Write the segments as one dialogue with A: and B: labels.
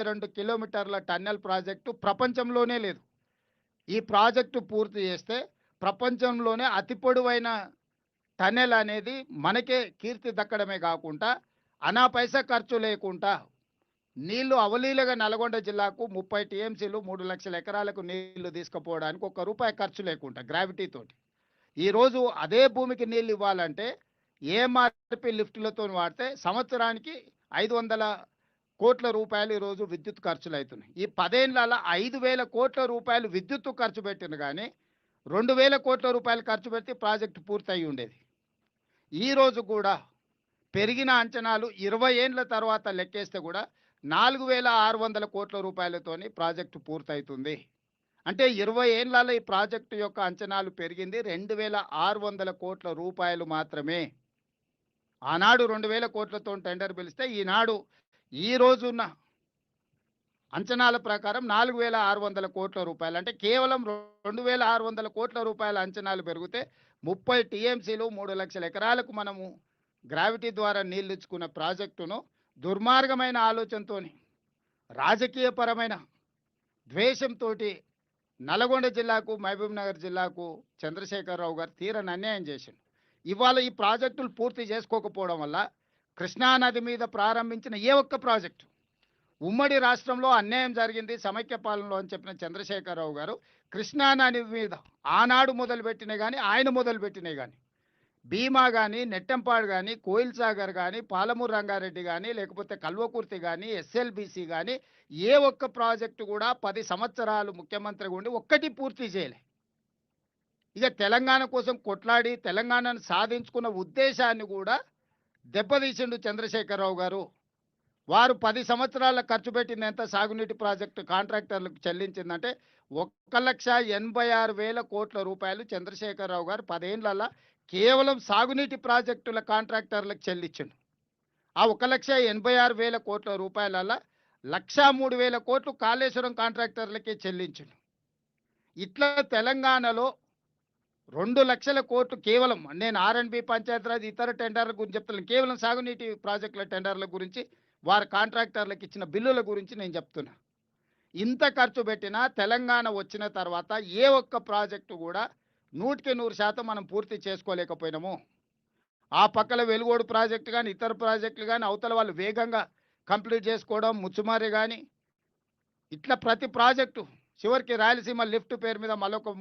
A: 2 కిలోమీటర్ల tunnel project ప్రపంచంలోనే లేదు. ఈ ప్రాజెక్టు పూర్తి చేస్తే ప్రపంచంలోనే అతి పొడవైన టన్నెల్ అనేది మనకే కీర్తి దక్కడమే కాకుండా అనా పైసా ఖర్చు లేకుండా నీళ్లు అవలీలగా నల్గొండ జిల్లాకు 30 టీఎంసీలు 3,00,000 ఎకరాలకు నీళ్లు తీసుకుపోవడానికి ₹1 ఖర్చు లేకుండా గ్రావిటీ తోటి. ఈరోజు అదే భూమికి నీళ్ళు ఇవ్వాలంటే ఏఎంఆర్పి లిఫ్టులతో వాడితే సంవత్సరానికి 500 కోట్ల రూపాయలు ఈరోజు విద్యుత్ ఖర్చులు అవుతున్నాయి. ఈ 10 ఏళ్లలో 5,000 కోట్ల రూపాయలు విద్యుత్తు ఖర్చు పెట్టింది కానీ 2,000 కోట్ల రూపాయలు ఖర్చు పెడితే ప్రాజెక్టు పూర్తయి ఉండేది. ఈరోజు కూడా పెరిగిన అంచనాలు 20 ఏండ్ల తర్వాత లెక్కేస్తే కూడా 4,600 కోట్ల రూపాయలతోని ప్రాజెక్టు పూర్తవుతుంది. అంటే 20 ఏళ్లలో ఈ ప్రాజెక్టు యొక్క అంచనాలు పెరిగింది 2,600 కోట్ల రూపాయలు మాత్రమే. ఆనాడు 2,000 కోట్లతో టెండర్ పిలిస్తే ఈనాడు ఈ రోజున్న అంచనాల ప్రకారం 4,600 కోట్ల రూపాయలు, అంటే కేవలం 2,600 కోట్ల రూపాయల అంచనాలు పెరిగితే 30 టీఎంసీలు 3,00,000 ఎకరాలకు మనము గ్రావిటీ ద్వారా నీళ్ళు ఇచ్చుకున్న ప్రాజెక్టును దుర్మార్గమైన ఆలోచనతోని రాజకీయపరమైన ద్వేషంతో నల్గొండ జిల్లాకు మహబూబ్ నగర్ జిల్లాకు చంద్రశేఖరరావు గారు తీరని అన్యాయం చేసిండు. ఇవాళ ఈ ప్రాజెక్టులు పూర్తి చేసుకోకపోవడం వల్ల కృష్ణానది మీద ప్రారంభించిన ఏ ఒక్క ప్రాజెక్టు ఉమ్మడి రాష్ట్రంలో అన్యాయం జరిగింది సమైక్య పాలనలో అని చెప్పిన చంద్రశేఖరరావు గారు కృష్ణానది మీద ఆనాడు మొదలుపెట్టినే కానీ ఆయన మొదలుపెట్టినే కానీ భీమా కానీ నెట్టంపాడు కానీ కోయిల్ సాగర్ కానీ పాలమూరు రంగారెడ్డి కానీ లేకపోతే కల్వకుర్తి కానీ ఎస్ఎల్బిసి కానీ ఏ ఒక్క ప్రాజెక్టు కూడా 10 సంవత్సరాలు ముఖ్యమంత్రిగా ఉండి ఒక్కటి పూర్తి చేయలే. ఇక తెలంగాణ కోసం కొట్లాడి తెలంగాణను సాధించుకున్న ఉద్దేశాన్ని కూడా దెబ్బతీసిండు చంద్రశేఖరరావు గారు. వారు 10 సంవత్సరాల ఖర్చు పెట్టింది ఎంత సాగునీటి ప్రాజెక్టు కాంట్రాక్టర్లకు చెల్లించిందంటే 1,86,000 కోట్ల రూపాయలు చంద్రశేఖరరావు గారు 10 ఏళ్లలో కేవలం సాగునీటి ప్రాజెక్టుల కాంట్రాక్టర్లకు చెల్లించిండు. ఆ 1,86,000 కోట్ల రూపాయలలో 1,03,000 కోట్లు కాళేశ్వరం కాంట్రాక్టర్లకే చెల్లించిండు. ఇట్లా తెలంగాణలో 2,00,000 కోట్లు కేవలం, నేను ఆర్ఎండ్బి పంచాయతీరాజ్ ఇతర టెండర్ల గురించి చెప్తున్నాను, కేవలం సాగునీటి ప్రాజెక్టుల టెండర్ల గురించి వారి కాంట్రాక్టర్లకు ఇచ్చిన బిల్లుల గురించి నేను చెప్తున్నా. ఇంత ఖర్చు పెట్టినా తెలంగాణ వచ్చిన తర్వాత ఏ ఒక్క ప్రాజెక్టు కూడా 100% మనం పూర్తి చేసుకోలేకపోయినాము. ఆ పక్కల వెలుగోడు ప్రాజెక్టు కానీ ఇతర ప్రాజెక్టులు కానీ అవతల వాళ్ళు వేగంగా కంప్లీట్ చేసుకోవడం, ముచ్చుమారి కానీ ఇట్లా ప్రతి ప్రాజెక్టు చివరికి రాయలసీమ లిఫ్ట్ పేరు మీద మరొక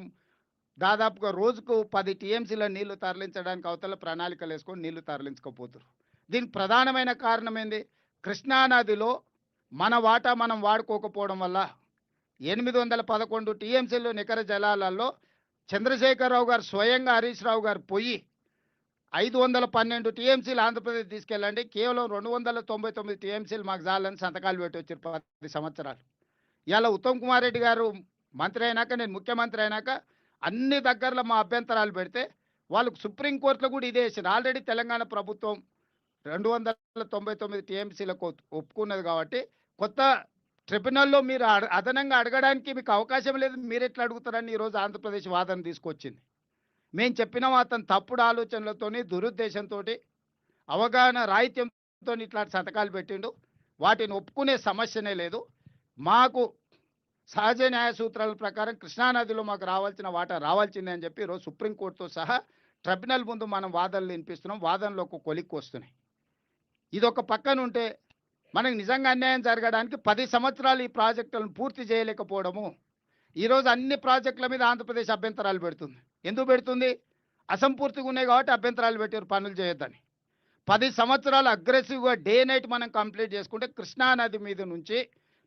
A: దాదాపుగా రోజుకు 10 టీఎంసీల నీళ్లు తరలించడానికి అవతల ప్రణాళికలు వేసుకొని నీళ్లు తరలించకపోతున్నారు. దీనికి ప్రధానమైన కారణం ఏంది? కృష్ణానదిలో మన వాటా మనం వాడుకోకపోవడం వల్ల 811 టీఎంసీలు నికర జలాలలో చంద్రశేఖరరావు గారు స్వయంగా హరీష్ రావు గారు పోయి 512 టీఎంసీలు ఆంధ్రప్రదేశ్ తీసుకెళ్ళండి, కేవలం 299 టీఎంసీలు మాకు చాలని సంతకాలు పెట్టి వచ్చారు 10 సంవత్సరాలు. ఇలా ఉత్తమ్ కుమార్ రెడ్డి గారు మంత్రి అయినాక, నేను ముఖ్యమంత్రి అయినాక అన్ని దగ్గరలో మా అభ్యంతరాలు పెడితే వాళ్ళకు సుప్రీంకోర్టులో కూడా ఇదే వేసింది. ఆల్రెడీ తెలంగాణ ప్రభుత్వం 299 టీఎంసీలకు ఒప్పుకున్నది కాబట్టి కొత్త ట్రిబ్యునల్లో మీరు అదనంగా అడగడానికి మీకు అవకాశం లేదు, మీరు ఎట్లా అడుగుతారని ఈరోజు ఆంధ్రప్రదేశ్ వాదన తీసుకొచ్చింది. మేము చెప్పినాం అతను తప్పుడు ఆలోచనలతోని దురుద్దేశంతో అవగాహన రాహిత్యంతో ఇట్లాంటి సంతకాలు పెట్టిండు. వాటిని ఒప్పుకునే సమస్యనే లేదు. మాకు సహజ న్యాయ సూత్రాల ప్రకారం కృష్ణానదిలో మాకు రావాల్సిన వాటా రావాల్సిందే అని చెప్పి ఈరోజు సుప్రీంకోర్టుతో సహా ట్రిబ్యునల్ ముందు మనం వాదనలు వినిపిస్తున్నాం. వాదనలో ఒక కొలిక్కి వస్తున్నాయి. ఇదొక పక్కన ఉంటే మనకు నిజంగా అన్యాయం జరగడానికి 10 సంవత్సరాలు ఈ ప్రాజెక్టులను పూర్తి చేయలేకపోవడము. ఈరోజు అన్ని ప్రాజెక్టుల మీద ఆంధ్రప్రదేశ్ అభ్యంతరాలు పెడుతుంది. ఎందుకు పెడుతుంది? అసంపూర్తిగా ఉన్నాయి కాబట్టి అభ్యంతరాలు పెట్టారు, పనులు చేయొద్దని. 10 సంవత్సరాలు అగ్రెసివ్గా డే నైట్ మనం కంప్లీట్ చేసుకుంటే కృష్ణానది మీద నుంచి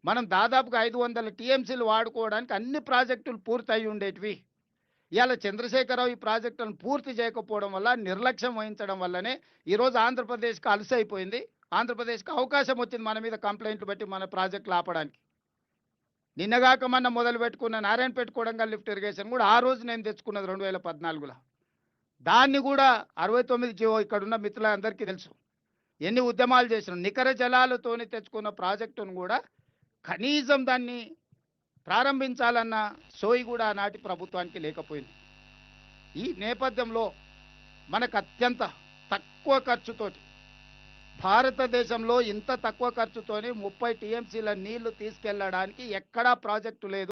A: మనం దాదాపుగా 500 టీఎంసీలు వాడుకోవడానికి అన్ని ప్రాజెక్టులు పూర్తి అయి ఉండేటివి. ఇవాళ చంద్రశేఖరరావు ఈ ప్రాజెక్టులను పూర్తి చేయకపోవడం వల్ల, నిర్లక్ష్యం వహించడం వల్లనే ఈరోజు ఆంధ్రప్రదేశ్కి అలసైపోయింది. ఆంధ్రప్రదేశ్కి అవకాశం వచ్చింది మన మీద కంప్లైంట్లు పెట్టి మన ప్రాజెక్టులు ఆపడానికి. నిన్నగాక మొన్న మొదలు పెట్టుకున్న నారాయణపేట కొడంగల్ లిఫ్ట్ ఇరిగేషన్ కూడా ఆ రోజు నేను తెచ్చుకున్నది 2014లో. దాన్ని కూడా 69 జీవో ఇక్కడున్న మిత్రులందరికీ తెలుసు. ఎన్ని ఉద్యమాలు చేసినాం. నికర జలాలతోని తెచ్చుకున్న ప్రాజెక్టును కూడా కనీసం దాన్ని ప్రారంభించాలన్న సోయి కూడా ఆనాటి ప్రభుత్వానికి లేకపోయింది. ఈ నేపథ్యంలో మనకు అత్యంత తక్కువ ఖర్చుతోటి భారతదేశంలో ఇంత తక్కువ ఖర్చుతోని 30 టీఎంసీల నీళ్లు తీసుకెళ్లడానికి ఎక్కడా ప్రాజెక్టు లేదు.